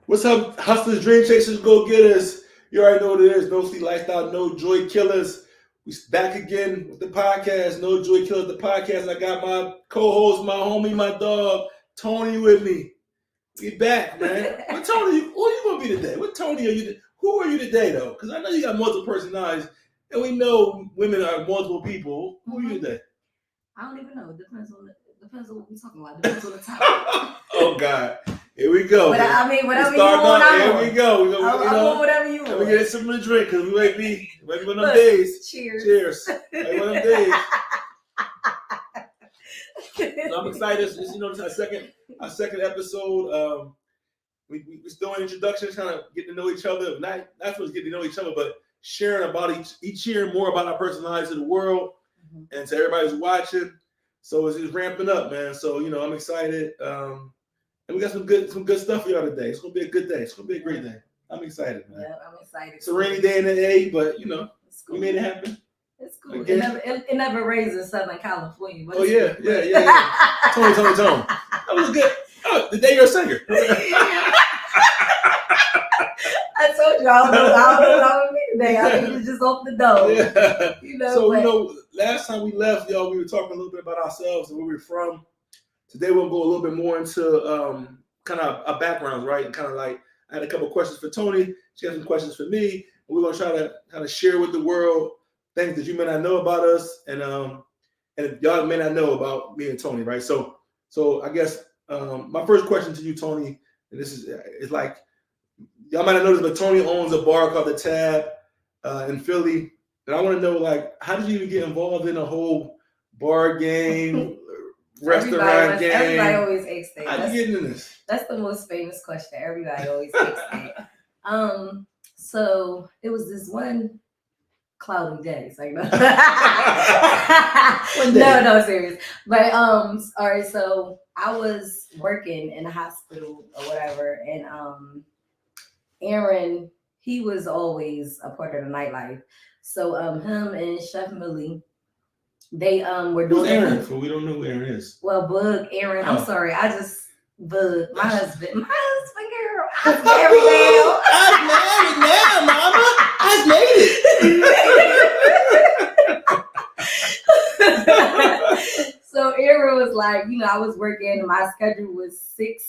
What's up, hustlers, dream chasers, go getters? You already know what it is. No sleep lifestyle, no joy killers. We back again with the podcast. No joy killers, the podcast. I got my co-host, my homie, my dog, Tony, with me. We back, man. What Tony? Who are you gonna be today? What Tony are you? Who are you today, though? Because I know you got multiple personalities, and we know women are multiple people. Who are you today? I don't even know. It depends on what we're talking about. It depends on the topic. Oh God. Here we go. But I mean, whatever you want, Here we go. I want whatever you want. We get something to drink because we might be one of them days. Cheers. Like one of them days. So I'm excited. This is our second episode. We're still in introductions, kind of getting to know each other. Not supposed to get to know each other, but sharing about each year more about our personalities to the world and to everybody who's watching. So it's ramping up, man. So I'm excited. And we got some good stuff for y'all today. It's gonna be a good day. It's gonna be a great day. I'm excited, man. Yeah, I'm excited. It's a rainy day in the A, but cool. We made it happen. It's cool. It never rains in Southern California. But yeah. Tony. That was good. Oh, the day you're a singer. I told you I don't know how it be today. I think you just open the door. Yeah. So last time we left, y'all, we were talking a little bit about ourselves and where we're from. Today we'll go a little bit more into kind of our backgrounds, right? And kind of like I had a couple of questions for Tony. She had some questions for me. And we're gonna try to kind of share with the world things that you may not know about us, and y'all may not know about me and Tony, right? So I guess my first question to you, Tony, and this is like y'all might not notice, but Tony owns a bar called The Tab in Philly, and I want to know, like, how did you even get involved in a whole bar game? Restaurant game. Everybody always asks that. How you getting in this? That's the most famous question. Everybody always asks that. So it was this one cloudy day. It's like no, no, serious. But all right. So I was working in a hospital or whatever, and Aaron, he was always a part of the nightlife. So him and Chef Millie. They were doing. Who's Aaron? So we don't know who Aaron is. Well, Bug Aaron. I'm sorry. I just Bug. My husband, girl. I'm married now. I'm married now, Mama. I made it. So Aaron was like, I was working. And my schedule was 6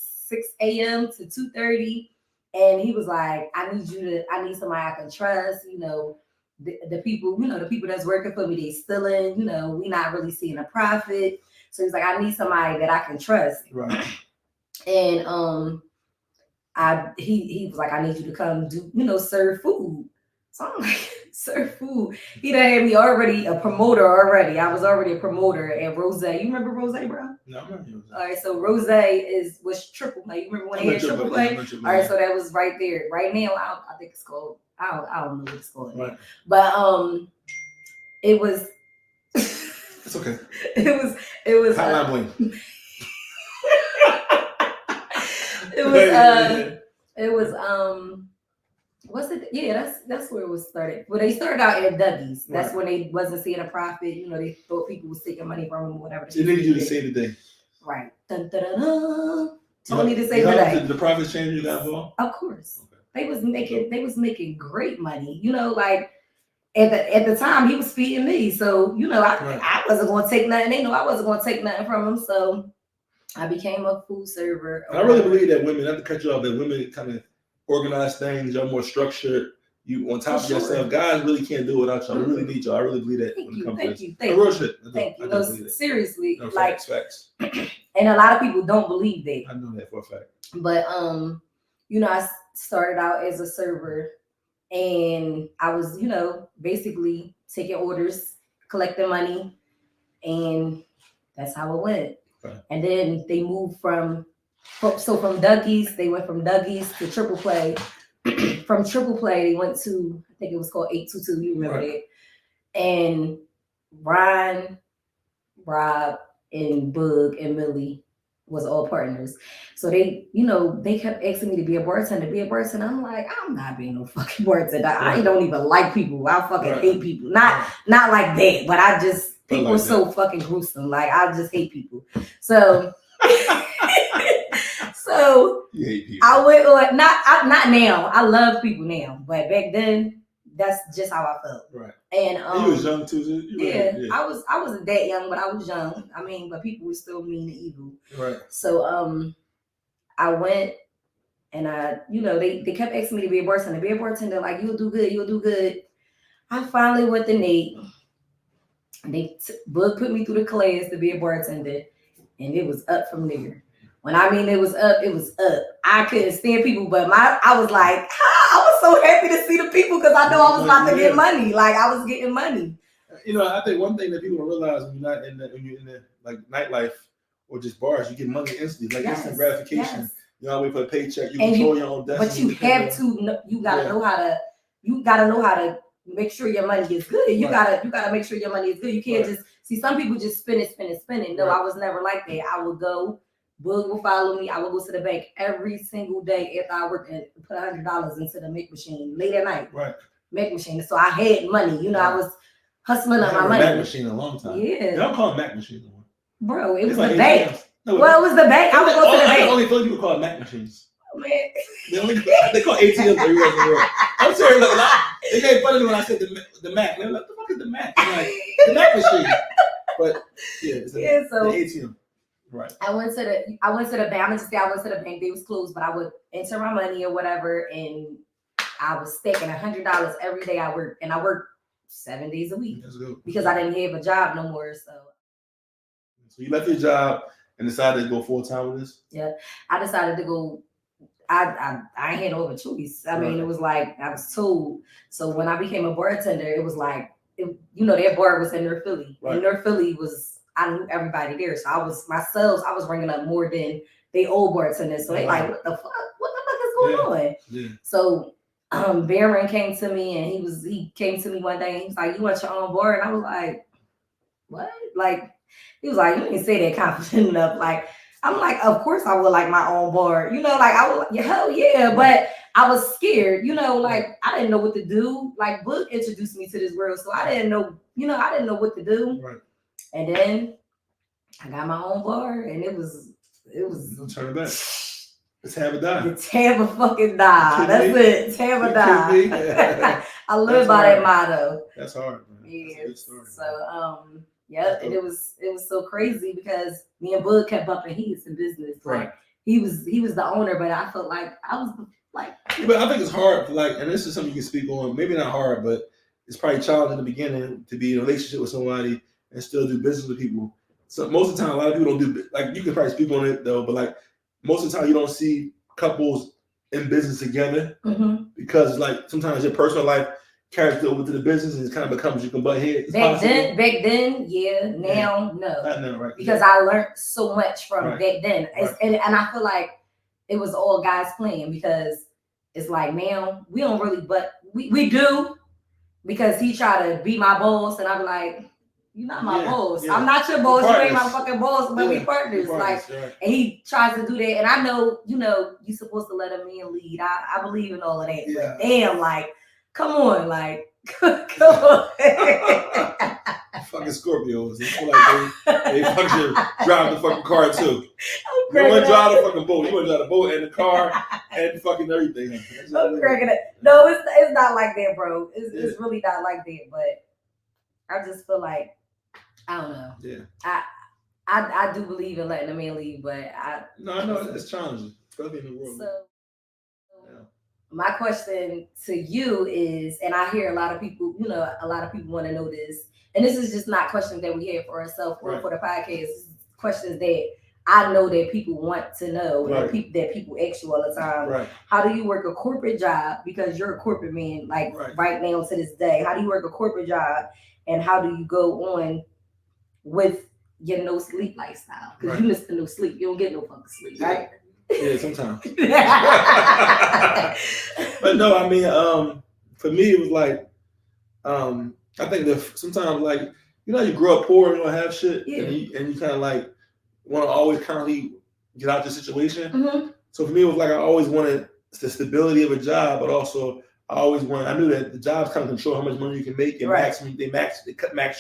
a.m. to 2:30, and he was like, I need somebody I can trust. The people, the people that's working for me, they stealing, we not really seeing a profit. So he's like, I need somebody that I can trust. Right. And he was like, I need you to come do, serve food. So I'm like, serve food. He done had me already a promoter already. I was already a promoter at Rose. You remember Rose, bro? No, I'm not Rose. All right, so Rose was triple play. You remember when they had triple play? All right, so that was right there. Right now, I think it's called. I don't know what it's called, right. But it was. It's okay. It was. Highline bling. It was. What's it? Yeah, that's where it was started. Well, they started out at Dougie's. That's when they wasn't seeing a profit. They thought people was taking money from them or whatever. They needed you to say today. Right. Dun, dun, dun, dun. Tony to say today. The profit change you got involved? Of course. Okay. They was making great money. Like at the time he was feeding me. So, I wasn't gonna take nothing. They know I wasn't gonna take nothing from him. So I became a food server. I really believe that women, not to cut you off, that women kind of organize things, y'all more structured. You on top of yourself. Guys really can't do it without y'all. I really need y'all. I really believe that. Thank you. Thank you. No, seriously. No, like facts. And a lot of people don't believe that. I know that for a fact. But I started out as a server, and I was, basically taking orders, collecting money, and that's how it went. Right. And then they moved from Dougie's, they went from Dougie's to Triple Play. From Triple Play, they went to, I think it was called 822. You remember that? And Ryan, Rob, and Bug and Millie was all partners. So they kept asking me to be a bartender. I'm like, I'm not being no fucking bartender. I don't even like people. I fucking hate people. Not like that, but I just people are so fucking gruesome. Like I just hate people. So. So you hate people. I went on. No, not now. I love people now, but back then, that's just how I felt. Right. And you was young too. Yeah, I wasn't that young, but I was young. I mean, but people were still mean and evil. Right. So I went and they kept asking me to be a bartender. Be a bartender, like you'll do good. I finally went to Nate. Book put me through the class to be a bartender, and it was up from there. When I mean it was up, it was up. I couldn't stand people, but I was like, I was so happy to see the people because I know I was about to get money. Like I was getting money. I think one thing that people don't realize when you're in the like nightlife or just bars, you get money instantly, like instant gratification. Yes. You know, wait for a paycheck. You control your own destiny. But you have to. You gotta know how to. You gotta know how to make sure your money is good. You gotta make sure your money is good. You can't just see some people just spend it. No, I was never like that. I would go. Boog will follow me. I would go to the bank every single day after I worked and put $100 into the make machine late at night. Right. Make machine. So I had money. I was hustling up my money. Mac machine a long time. Yeah. They don't call it Mac machine anymore. Bro, it was the bank. No, well, it was the bank. I would go to the bank. Only people call it Mac machines. Oh, man. They call ATMs everywhere in the world. I'm sorry, they made fun of me when I said the Mac. They were like, "What the fuck is the Mac?" I'm like, the Mac machine. But it's the ATM. Right. I went to the bank. I went to the bank. They was closed, but I would enter my money or whatever, and I was stacking $100 every day I worked, and I worked 7 days a week because I didn't have a job no more. So you left your job and decided to go full time with this? Yeah, I decided to go. I had no other choice. I mean, it was like I was told. So when I became a bartender, it was like that bar was in North Philly, and North Philly was. I knew everybody there, so I was ringing up more than they old bartenders. So they like, what the fuck is going on? Yeah. So Baron came to me and he came to me one day and he was like, you want your own bar? And I was like, what? Like, he was like, you didn't say that confident enough. Like, I'm like, of course I would like my own bar. Like I would, hell yeah. But I was scared, like I didn't know what to do. Like Book introduced me to this world, so I didn't know, what to do. Right. And then I got my own bar, and it was. Don't turn it back. It's have a die. It's have a fucking die. That's it. It's have a die. I live by that motto. That's hard, man. Yeah. That's a good story, so and it was so crazy because me and Bud kept bumping heads in business. Right. Like he was the owner, but I felt like I was like. But I think it's hard, and this is something you can speak on. Maybe not hard, but it's probably challenging in the beginning to be in a relationship with somebody and still do business with people. So most of the time, a lot of people don't do, like, you can probably speak on it though, but like most of the time you don't see couples in business together because like sometimes your personal life carries over to the business and it kind of becomes you can butt heads. Back then, yeah. Now, no. Not now, right? Because I learned so much from back then. And I feel like it was all God's plan because it's like now we don't really, but we do because he tried to be my boss and I'm like, you're not my boss. Yeah. I'm not your boss. You ain't my fucking boss, but we partners. Like, and he tries to do that. And I know, you're supposed to let a man lead. I believe in all of that. Yeah. But damn, like, come on, like, come on. Fucking Scorpios. They feel like they fucking drive the fucking car too. You want to drive the fucking boat. You want to drive the boat and the car and fucking everything. I'm cracking it. No, it's not like that, bro. It's really not like that. But I just feel like, I don't know. Yeah. I do believe in letting a man leave, but I know it's challenging, especially in the world. So my question to you is, and I hear a lot of people want to know this, and this is just not questions that we have for ourselves or for the podcast. Questions that I know that people want to know, and that people ask you all the time. Right. How do you work a corporate job? Because you're a corporate man, like right now to this day. How do you work a corporate job, and how do you go on with your no sleep lifestyle? Because you miss the no sleep. You don't get no fucking sleep, right? Yeah, sometimes. But no, I mean, for me, it was like, I think that sometimes, like, you grow up poor and you don't have shit, and you kind of like want to always currently get out the situation. Mm-hmm. So for me, it was like I always wanted the stability of a job, but also I knew that the jobs kind of control how much money you can make and max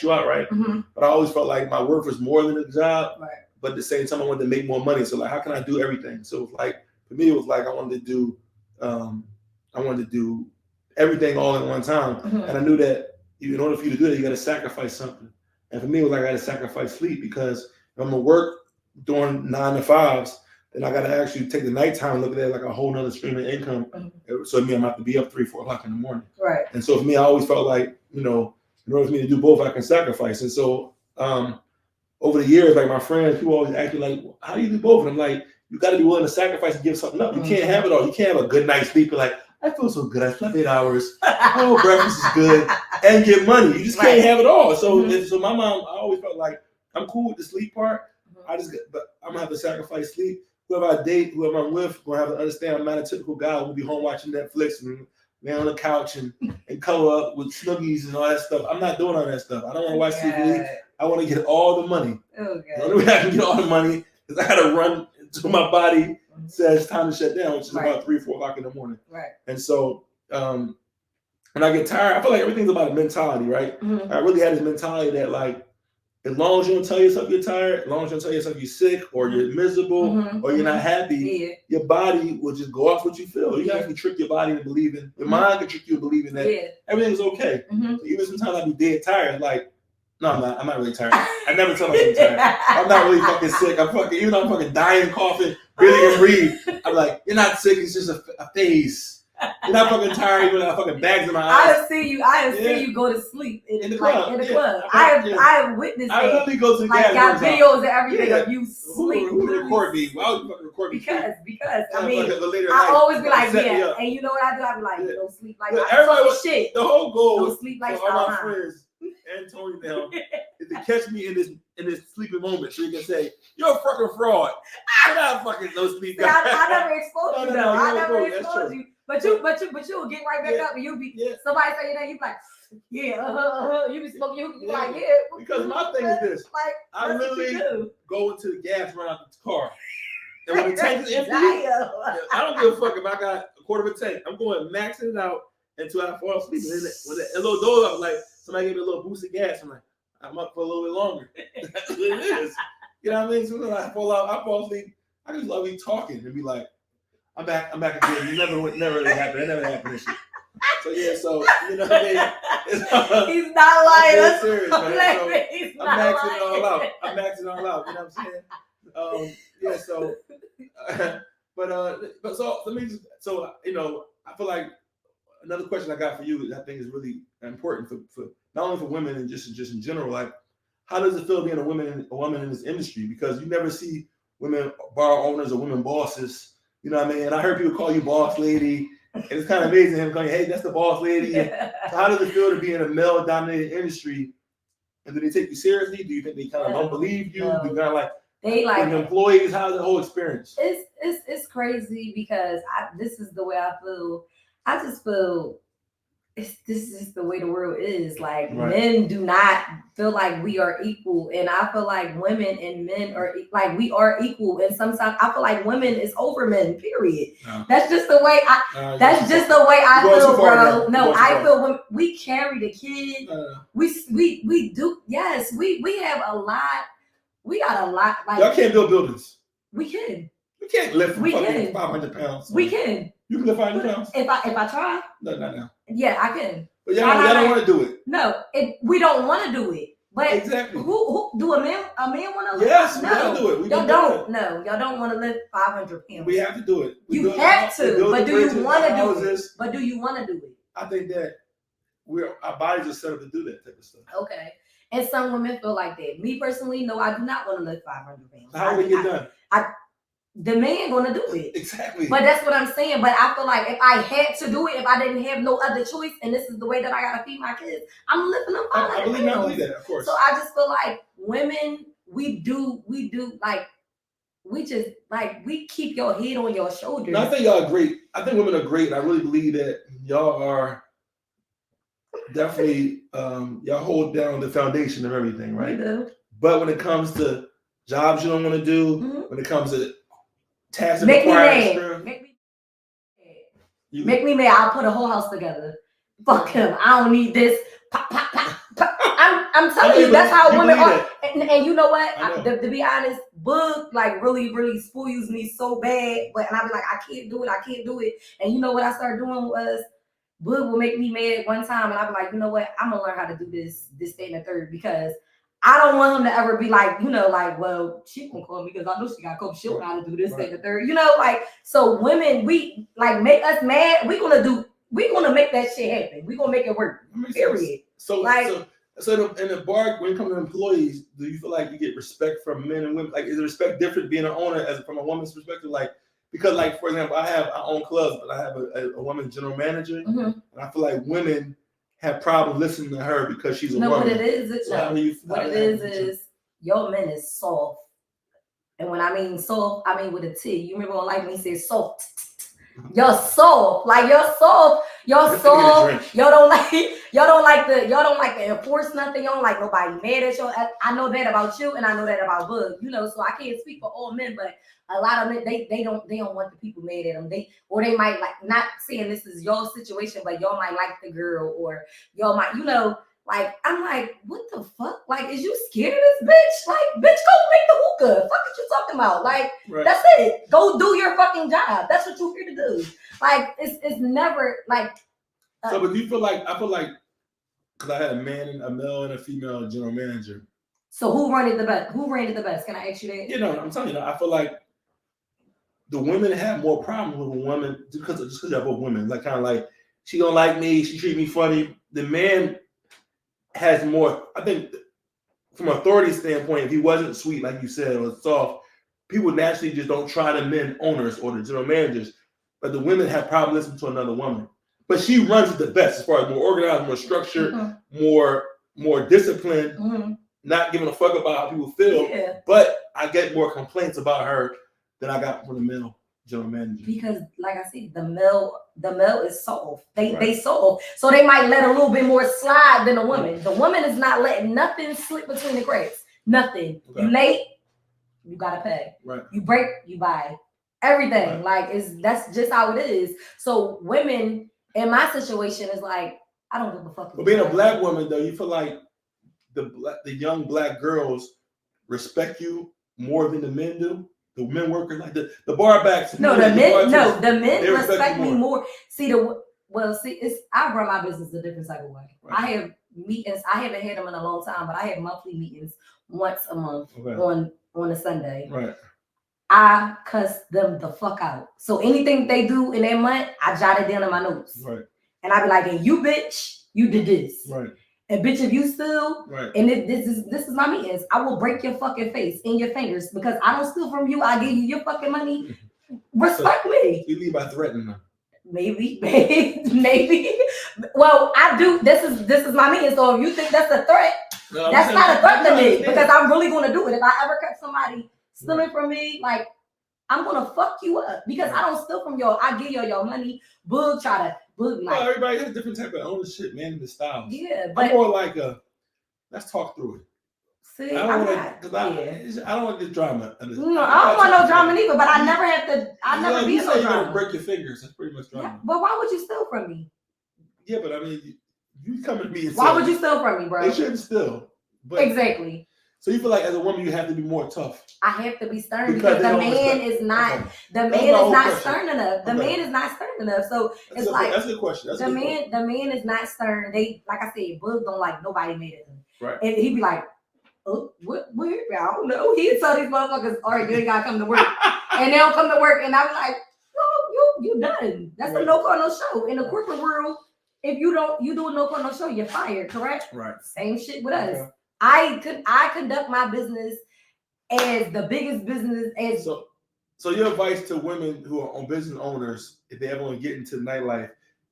you out, right? Mm-hmm. But I always felt like my worth was more than the job. Right. But at the same time, I wanted to make more money. So like, how can I do everything? So it was like, for me, it was like I wanted to do I wanted to do everything all at one time, and I knew that in order for you to do that, you got to sacrifice something. And for me, it was like I had to sacrifice sleep, because if I'm gonna work during 9 to 5s, then I got to actually take the nighttime and look at it like a whole nother stream of income. So it means I'm gonna have to be up 3, 4 o'clock in the morning. Right. And so for me, I always felt like, in order for me to do both, I can sacrifice. And so over the years, like my friends, people always ask me like, how do you do both? And I'm like, you got to be willing to sacrifice and give something up. You can't have it all. You can't have a good night's sleep and like, I feel so good. I slept 8 hours. Oh, breakfast is good, and get money. You just can't have it all. So, so my mom, I always felt like I'm cool with the sleep part. But I'm gonna have to sacrifice sleep. Whoever I date, whoever I'm with, gonna have to understand I'm not a typical guy who'll be home watching Netflix and lay on the couch and cuddle up with Snuggies and all that stuff. I'm not doing all that stuff. I don't want to watch TV. I want to get all the money. The only way I can get all the money is I gotta run until my body says it's time to shut down, which is about 3, 4 o'clock in the morning. Right. And so when I get tired, I feel like everything's about a mentality, right? I really had this mentality that like, as long as you don't tell yourself you're tired, as long as you don't tell yourself you're sick or you're miserable or you're not happy, your body will just go off what you feel. You have to trick your body into believing, your mind can trick you into believing that everything's okay. So even sometimes I be dead tired, like, no, I'm not really tired. I never tell myself I'm tired. I'm not really fucking sick. Even though I'm fucking dying, coughing, barely can breathe. I'm like, you're not sick, it's just a phase. You're not fucking tired, you got fucking bags in my eyes. I have seen you go to sleep in the club. I have witnessed I literally go to the gas. Got videos and everything of you sleep. Who record me? Why would you fucking record me? Because I always be like, and you know what I do? I be like, don't sleep like that. Everybody shit. The whole goal don't sleep like for all my friends and Tony now is to catch me in this sleeping moment, so you can say, "You're a fucking fraud. You're not fucking no sleep." I never exposed you though. I never exposed you. But you'll get right back up and you'll be somebody say your name, you be like, you be smoking, you be like, Because my thing is this, like, I literally go into the gas, run out the car. And when the tank is empty, I don't give a fuck if I got a quarter of a tank. I'm going maxing it out until I fall asleep. And then when the little door up, like somebody gave me a little boost of gas, I'm like, I'm up for a little bit longer. That's what it is. You know what I mean? So when I fall asleep, I just love me talking and be like, I'm back again. Never really happened. It never happened. So you know what I mean? He's not lying. That's serious, man. So I'm maxing it all out. You know what I'm saying? But so let me I feel like another question I got for you, I think is really important for not only for women and just in general. Like, how does it feel being a woman in this industry? Because you never see women bar owners or women bosses. You know what I mean? And I heard people call you boss lady. And it's kind of amazing him going, hey, that's the boss lady. So how does it feel to be in a male-dominated industry? And do they take you seriously? Do you think they kind of don't believe you? Do you kind of like employees? How's the whole experience? It's crazy because this is the way I feel. I just feel this is the way the world is. Like men do not feel like we are equal, and I feel like women and men are like we are equal. And sometimes I feel like women is over men. Period. That's just the way I feel, bro. No, I feel when we carry the kid. We do. Yes, we have a lot. We got a lot. Like y'all can't build buildings. We can. We can't lift 500 pounds. We can. You can lift 500 pounds. If I try. No, not now. Yeah, I can. But y'all don't want to do it. No, we don't want to do it. But exactly. Who do a man want to lift? Yes, no, we do it. Y'all don't. No, y'all don't want to lift 500 pounds. We have to do it. You have to, but do you want to do it? But do you want to do it? I think that our bodies are set up to do that type of stuff. Okay. And some women feel like that. Me personally, no, I do not want to lift 500 pounds. How do we get done? The man gonna do it. Exactly. But that's what I'm saying. But I feel like if I had to do it, if I didn't have no other choice, and this is the way that I gotta feed my kids, I'm lifting them 500 pounds. I believe that, of course. So I just feel like women, we just we keep your head on your shoulders. No, I think y'all are great. I think women are great. I really believe that y'all are definitely y'all hold down the foundation of everything, right? But when it comes to jobs you don't want to do, when it comes to tasks that require Make me mad. I'll put a whole house together. Fuck him. I don't need this. Pop, pop, pop. I'm telling you, that's how women are. And you know what? Know. To be honest, Boog like really, really spoils me so bad. But and I be like, I can't do it. And you know what I started doing was Boog will make me mad one time, and I be like, you know what? I'm gonna learn how to do this, that, and the third, because I don't want him to ever be like, like, well, she gonna call me because I know she got coach. She'll know how to do this, that, and the third. Like, so women, we like make us mad. We're gonna make that shit happen. We're gonna make it work. Period. So in the bar, when it comes to employees, do you feel like you get respect from men and women? Like, is the respect different being an owner as from a woman's perspective? Like, because like, for example, I own clubs, but I have a woman general manager, and I feel like women have problems listening to her because she's a woman. What it is your men is soft. And when I mean soft, I mean with a T. You remember when like me said soft. You're soft. Like you're soft. Y'all don't like to enforce nothing. You don't like nobody mad at you. I know that about you, and I know that about Bug. So I can't speak for all men, but a lot of men they don't want the people mad at them. They might like, not saying this is your situation, but y'all might like the girl, or y'all might, like, I'm like, what the fuck? Like, is you scared of this bitch? Like, bitch, go make the hookah. Fuck what you talking about? Like, That's it. Go do your fucking job. That's what you're here to do. Like, it's never like. So, but do you feel like, I feel like, because I had a male and a female general manager. So who ran it the best? Can I ask you that? I'm telling you, I feel like the women have more problems with a woman just because they're both women. Like, kind of like, she don't like me, she treat me funny. The man has more, I think, from an authority standpoint, if he wasn't sweet, like you said, or soft, people naturally just don't try the men owners or the general managers. But the women have problems listening to another woman. But she runs it the best, as far as more organized, more structured, more disciplined, not giving a fuck about how people feel. Yeah. But I get more complaints about her than I got from the male general manager. Because, like I said, the male is soft. They soft. So they might let a little bit more slide than a woman. The woman is not letting nothing slip between the cracks. Nothing. Okay. You late, you gotta pay. Right. You break, you buy. Everything. Right. Like, that's just how it is. So women in my situation is like, I don't give a fuck. But being a black woman, though, you feel like the young black girls respect you more than the men do? The men workers, like the bar backs. The men respect me more. I run my business a different type of way. Right. I have meetings. I haven't had them in a long time, but I have monthly meetings once a month on a Sunday. Right. I cuss them the fuck out. So anything they do in that month, I jot it down in my notes. Right. And I be like, "And you bitch, you did this." Right. And bitch, if you steal, and this is my meetings, I will break your fucking face in your fingers because I don't steal from you. I give you your fucking money. Respect me. You leave by threatening them. Maybe. Well, I do. This is my meeting. So if you think that's a threat, that's not a threat to me because I'm really going to do it. If I ever catch somebody stealing from me, like, I'm gonna fuck you up because I don't steal from y'all. I give y'all your money. Boog try to. Like, everybody has different type of ownership, man, the styles. Yeah, but I'm more like let's talk through it. See, I don't want this drama. No, I don't want no drama neither. But I never have to. I never be no drama. You gonna break your fingers. That's pretty much drama. Yeah, but why would you steal from me? Yeah, but I mean, you come to me and why would you steal from me, bro? They shouldn't steal. But exactly. So you feel like as a woman you have to be more tough. I have to be stern because the man is not. Okay. The man is not stern enough. The man is not stern enough. So it's like that's a good question. The man is not stern. They, like I said, Bug don't like nobody mad at him. Right. And he'd be like, "Oh, what? I don't know." He'd tell these motherfuckers, "All right, you gotta come to work," and they don't come to work, and I be like, "No, you done. That's a no call no show." In the corporate world, if you do a no call no show, you're fired. Correct? Right. Same shit with us. I conduct my business as the biggest business as. So your advice to women who are business owners, if they ever want to get into nightlife,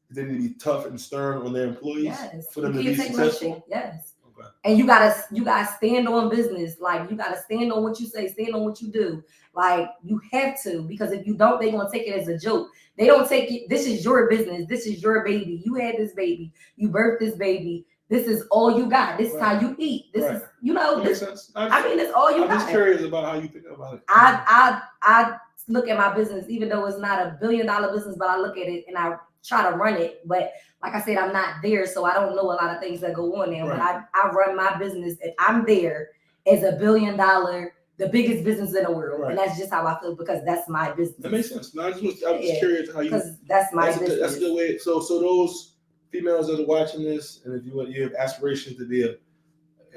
they need to be tough and stern on their employees. Yes. For them to be successful. Yes. Okay. And you gotta stand on business. Like, you gotta stand on what you say, stand on what you do. Like, you have to, because if you don't, they're gonna take it as a joke. They don't take it. This is your business. This is your baby. You had this baby. You birthed this baby. This is all you got. This is how you eat. This is, makes sense. I mean, it's all you got. I'm just curious about how you think about it. I look at my business, even though it's not $1 billion business, but I look at it and I try to run it, but like I said, I'm not there, so I don't know a lot of things that go on there. Right. But I run my business, and I'm there as $1 billion, the biggest business in the world, Right. and that's just how I feel because that's my business. That makes sense. No, I was curious how you. Because that's my business. That's a good way. So those females that are watching this, and if you have aspirations to be a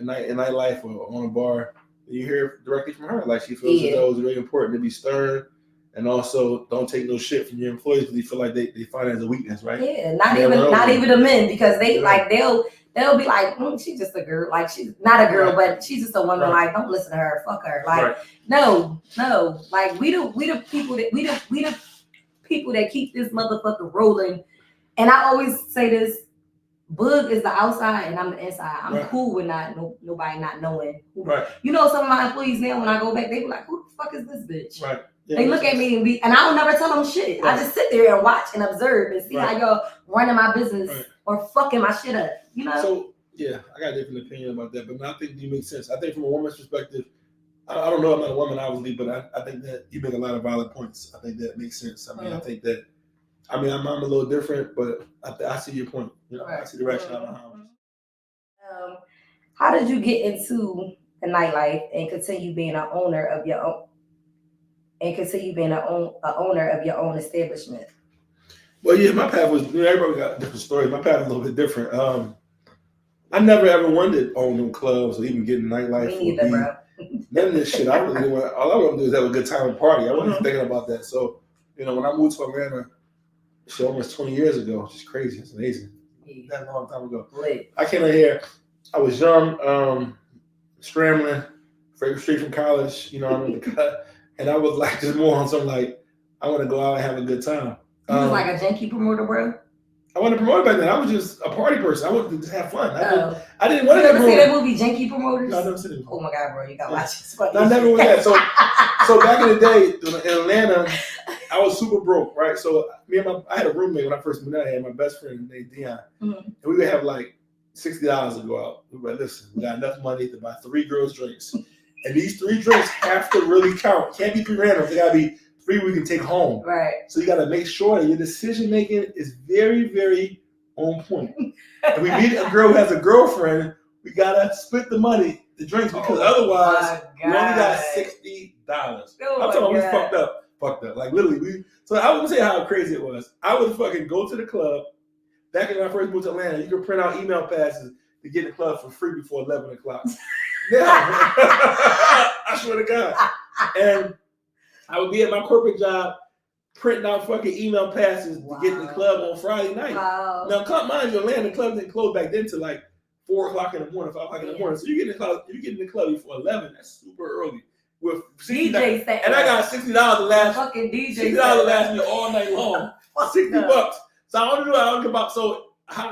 nightlife or on a bar, you hear directly from her. Like she feels as though it's really important to be stern, and also don't take no shit from your employees because you feel like they find it as a weakness, right? Yeah, not even the men, because they like they'll be like, she's just a girl, like she's not a girl, but she's just a woman. Like, don't listen to her, fuck her. Like, no, like we the people that keep this motherfucker rolling. And I always say this: Boog is the outside, and I'm the inside. I'm cool with nobody not knowing. You know, some of my employees now, when I go back, they be like, "Who the fuck is this bitch?" Right. Yeah, they look at me and I don't never tell them shit. I just sit there and watch and observe and see how y'all running my business or fucking my shit up. You know. So yeah, I got a different opinion about that, but I think you make sense. I think from a woman's perspective, I don't know. I'm not a woman, obviously, but I think that you make a lot of valid points. I think that makes sense. I mean, I think that. I mean, I'm a little different, but I see your point. You know, I see the rationale behind it. How did you get into the nightlife and continue being an owner of your own? And continue being an owner of your own establishment? Well, yeah, my path was. Everybody got different stories. My path was a little bit different. I never ever wanted to own no clubs or even get in nightlife. Me neither, bro. None of this shit. I really want. All I want to do is have a good time and party. I wasn't thinking about that. So, when I moved to Atlanta. So almost 20 years ago, which is crazy. It's amazing. That long time ago. I came in here. I was young, scrambling, straight from college. I went to cut, and I was like just more on something like I want to go out and have a good time. You was like a janky promoter, bro. I wasn't a promoter back then. I was just a party person. I wanted to just have fun. I didn't want to. You ever see that movie, Janky Promoters? No, I never seen it. Oh my god, bro, you gotta watch it. I never was that. So back in the day in Atlanta, I was super broke, right? So I had a roommate when I first moved out. I had my best friend named Dion, and we would have like $60 to go out. We were like, listen, we got enough money to buy 3 girls drinks, and these 3 drinks have to really count. Can't be 3 random. They gotta be 3 we can take home. Right. So you gotta make sure that your decision making is very, very on point. If we meet a girl who has a girlfriend, we gotta split the money, the drinks, because otherwise we only got $60. I'm talking about we fucked up. Like literally, so I wouldn't say how crazy it was. I would fucking go to the club. Back when I first moved to Atlanta, you could print out email passes to get in the club for free before 11 o'clock. Now, I swear to God. And I would be at my corporate job printing out fucking email passes to get in the club on Friday night. Wow. Now, mind you, Atlanta club didn't close back then till like 4 o'clock in the morning, 5 o'clock in the morning. So you get in the club before 11. That's super early. With DJ set, and I got $60 to last. Fucking DJ $60 to last me all night long. $60. So I don't give up. So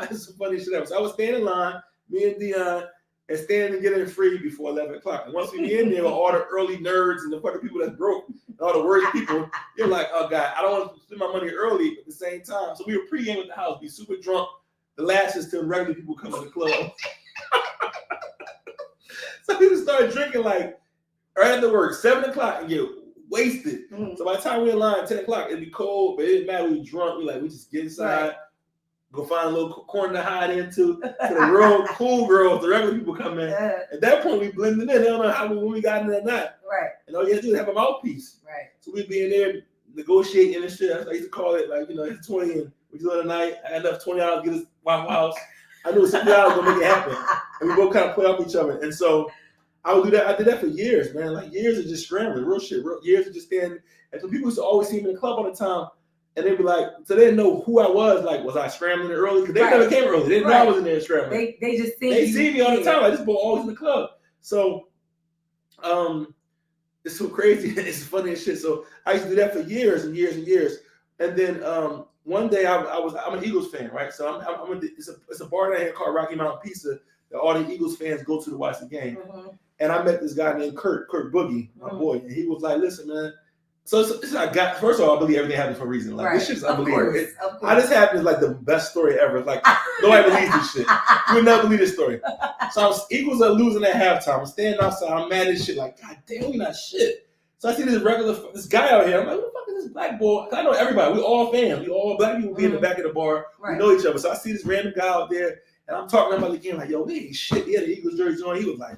it's some funny shit ever. So I was standing in line, me and Dion, and standing and getting free before 11 o'clock. And once we get in there with all the early nerds and the fucking people that's broke and all the worst people, you're like, oh God, I don't want to spend my money early, but at the same time. So we were pregame with the house, be super drunk. The last is till regular people come to the club. So people started drinking like right after work, 7 o'clock, and get wasted. So by the time we in line, 10 o'clock, it'd be cold, but it didn't matter. We drunk. We just get inside, go find a little corner to hide into. So the real cool girls, the regular people come in. At that point, we blended in. They don't know how when we got in or not. Right. And all you had to do is have a mouthpiece. Right. So we'd be in there negotiating and shit. I used to call it like, it's 20 and we do it at night. I had enough $20 to get us Waffle House. I knew $60 was gonna make it happen. And we both kind of play off each other. And so I would do that. I did that for years, man. Like years of just scrambling, real shit. Years of just standing. And so people used to always see me in the club all the time. And they'd be like, so they didn't know who I was. Like, was I scrambling early? Because they never came early. They didn't know I was in there scrambling. They just see They see me all the time. Like, this boy always in the club. So, it's so crazy. It's funny as shit. So I used to do that for years and years and years. And then one day I'm an Eagles fan, right? So it's a bar down here called Rocky Mountain Pizza that all the Eagles fans go to watch the game. And I met this guy named Kurt Boogie, my boy, and he was like, "Listen, man." So first of all, I believe everything happens for a reason. Like this shit's unbelievable. How this happened is like the best story ever. It's like nobody believes this shit. You would never believe this story. So Eagles are losing at halftime. I'm standing outside. I'm mad as shit. Like, God damn, we not shit. So I see this guy out here. I'm like, who the fuck is this black boy? I know everybody. We all fans. We all black people be in the back of the bar. Right. We know each other. So I see this random guy out there, and I'm talking about the game like, yo, we ain't shit. He had the Eagles jersey on. He was like,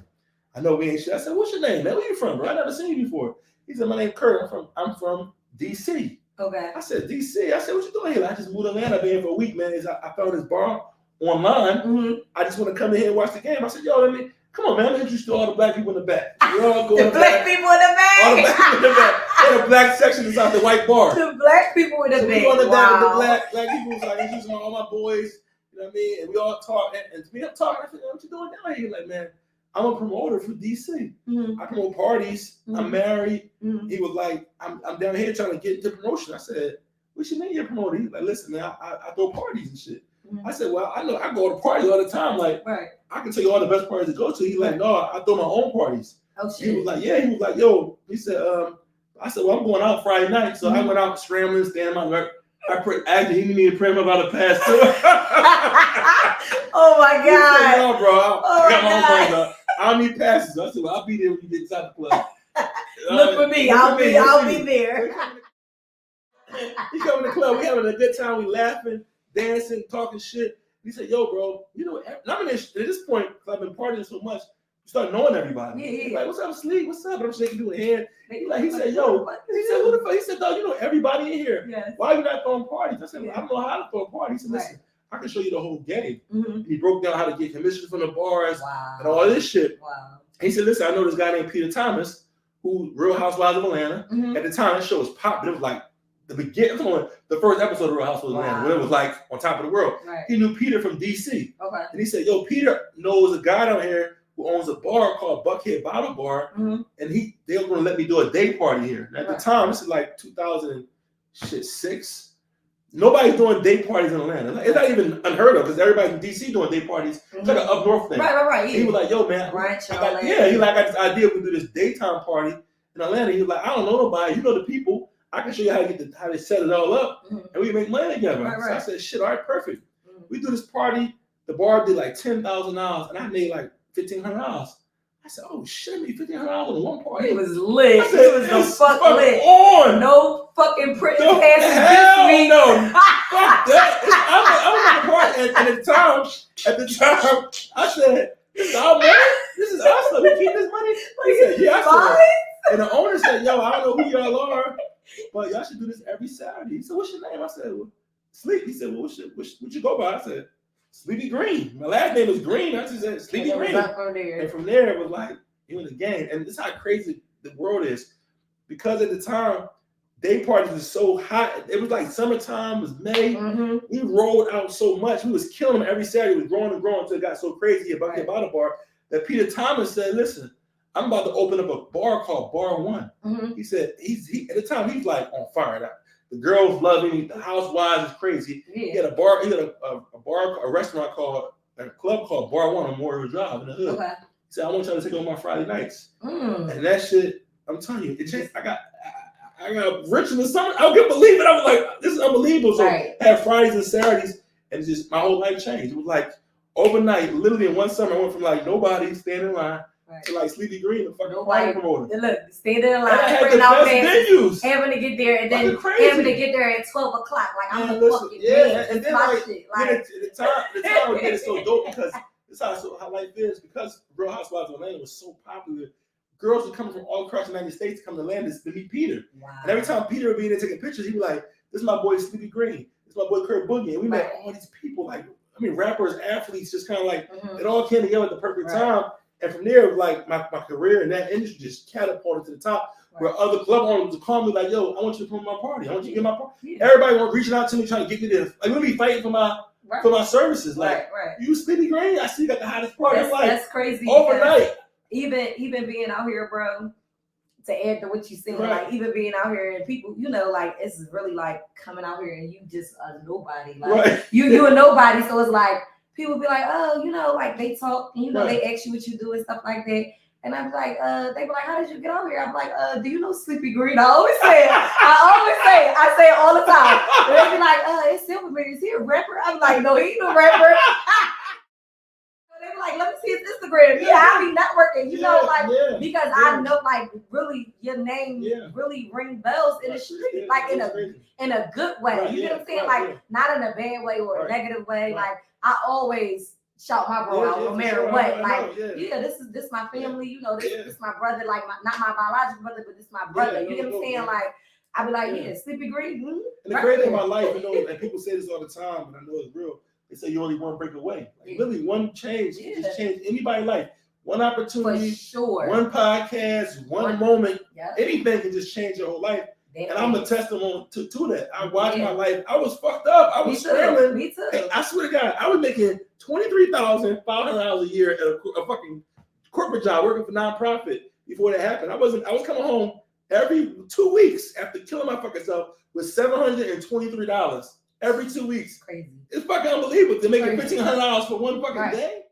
I know we ain't shit. I said, what's your name, man? Where you from, bro? I never seen you before. He said, my name's Kurt. I'm from DC. Okay. I said, DC. I said, what you doing here? I just moved to Atlanta. I've been here for a week, man. I found this bar online. I just want to come in here and watch the game. I said, yo, come on, man. I'm introduce you to all the black people in the back. We all go the black people in the back. All the black people in the back. And the black section is out the white bar. The black people in the back. We go in the back with the black people. Was like introducing all my boys. You know what I mean? And we all talk. And me, I'm talking. I said, what you doing down here? He's like, man, I'm a promoter for DC. I promote parties. I'm married. He was like, I'm down here trying to get into promotion. I said, what you mean you're a promoter? He's like, listen, man, I throw parties and shit. I said, well, I know I go to parties all the time. Like, I can tell you all the best parties to go to. He's like, no, I throw my own parties. Oh, shit. He was like, yeah. He was like, yo. He said, I said, well, I'm going out Friday night. So I went out scrambling, standing my work. Actually, he needed to pray him about a pass too. Oh my God. Said, no, bro. I got my own parties out. I don't need passes. I said, well, I'll be there when you get inside the club. Look for me. I'll be there. He come in the club. We having a good time. We laughing, dancing, talking shit. He said, yo, bro, you know, I'm in this, at this point, because I've been partying so much, you start knowing everybody. Yeah. He's like, what's up, Sleep? What's up? And I'm shaking doing hand. He said, yo, he said, who the fuck? He said, dog, you know everybody in here. Yes. Why are you not throwing parties? I said, well, I don't know how to throw a party. He said, listen, I can show you the whole game. And he broke down how to get commissions from the bars and all this shit. Wow. He said, listen, I know this guy named Peter Thomas, who Real Housewives of Atlanta. At the time, the show was pop, but it was like the beginning, the first episode of Real Housewives of Atlanta, when it was like on top of the world. Right. He knew Peter from DC. Okay. And he said, yo, Peter knows a guy down here who owns a bar called Buckhead Bottle Bar, and they were going to let me do a day party here. And at the time, this is like 2006. Nobody's doing day parties in Atlanta. It's not even unheard of because everybody in DC doing day parties. It's like an up north thing. Right. Yeah. He was like, yo, man. I got this idea. We do this daytime party in Atlanta. He was like, I don't know nobody. You know the people. I can show you how they set it all up, and we make money together. Right. So I said, shit, all right, perfect. We do this party. The bar did like $10,000, and I made like $1,500. I said, oh shit, I made $1,500 on one party. It was lit. I said, it was the fuck lit. On. No fucking pretty passes this week. No, fuck that. I was at the party, and at the time, I said, this is our money. This is us. So we keep this money. He said, yeah. I said, and the owner said, yo, I don't know who y'all are, but y'all should do this every Saturday. He said, what's your name? I said, well, Sleep. He said, well, what you go by? I said, Sleepy Green. My last name was Green. I just said Sleepy Green. And from there, it was like, it was a game. And this is how crazy the world is. Because at the time, day parties was so hot. It was like summertime, it was May. We rolled out so much. We was killing them every Saturday. It was growing and growing until it got so crazy at Buckhead Bottle Bar that Peter Thomas said, listen, I'm about to open up a bar called Bar One. He said, he at the time, he's like on fire. The girls love him. The housewives is crazy. He had a bar. He had a restaurant a club called Bar One on Memorial Drive in the hood. Okay. He said, I want y'all to take on my Friday nights. And that shit, I'm telling you, it changed. I got rich in the summer. I couldn't believe it. I was like, this is unbelievable. So I had Fridays and Saturdays, and just my whole life changed. It was like overnight, literally in one summer, I went from like nobody standing in line to like Sleepy Green, the fucking party promoter. Look, standing in line, printing out venues, having to get there, and then having to get there at 12 o'clock. Like I'm the fucking man. And then like the time we made it so dope because this is how life is. Because Real Housewives of Atlanta was so popular, girls were coming from all across the United States to come to Atlanta to meet Peter. Wow. And every time Peter would be there taking pictures, he'd be like, "This is my boy Sleepy Green. This is my boy Kurt Boogie." And we met all these people, like rappers, athletes, just kind of like it all came together at the perfect time. And from there, like my career in that industry just catapulted to the top. Where other club owners would call me like, "Yo, I want you to promote my party. I want you to get my party." Yeah. Everybody was reaching out to me trying to get me there. Like we be fighting for my services. Like you Sleepy Green, I see you got the hottest party. That's crazy. Overnight. Even being out here, bro. To add to what you said, like even being out here and people, you know, like it's really like coming out here and you just a nobody. Like you a nobody. So it's like people be like, oh, you know, like they talk, you know, they ask you what you do and stuff like that. And I'm like, they be like, how did you get out here? I'm like, do you know Sleepy Green? I say it all the time. And they be like, it's Silverman, is he a rapper? I'm like, no, he ain't no rapper. They be like, let me see his Instagram. Yeah, I be networking, you know, like because I know like really your name really ring bells in the street, like in a good way. You know what I'm saying? Like not in a bad way or a negative way. Like I always shout my bro out no matter what. Like, this my family, you know, this my brother, like not my biological brother, but this my brother. You know what I'm saying? Like I be like, Sleepy Green. And the great thing about life, you know, and people say this all the time, and I know it's real. They say you're only one break away. Like really, one change can just change anybody's life. One opportunity, one podcast, one moment, anything can just change your whole life. And I'm a testimony to that. I watched my life. I was fucked up. I was scrambling. Me too. Hey, I swear to God, I was making $23,500 a year at a fucking corporate job working for nonprofit before that happened. I was coming home every 2 weeks after killing my fucking self with $723 every 2 weeks. Crazy. It's fucking unbelievable. They're making $1,500 for one fucking day.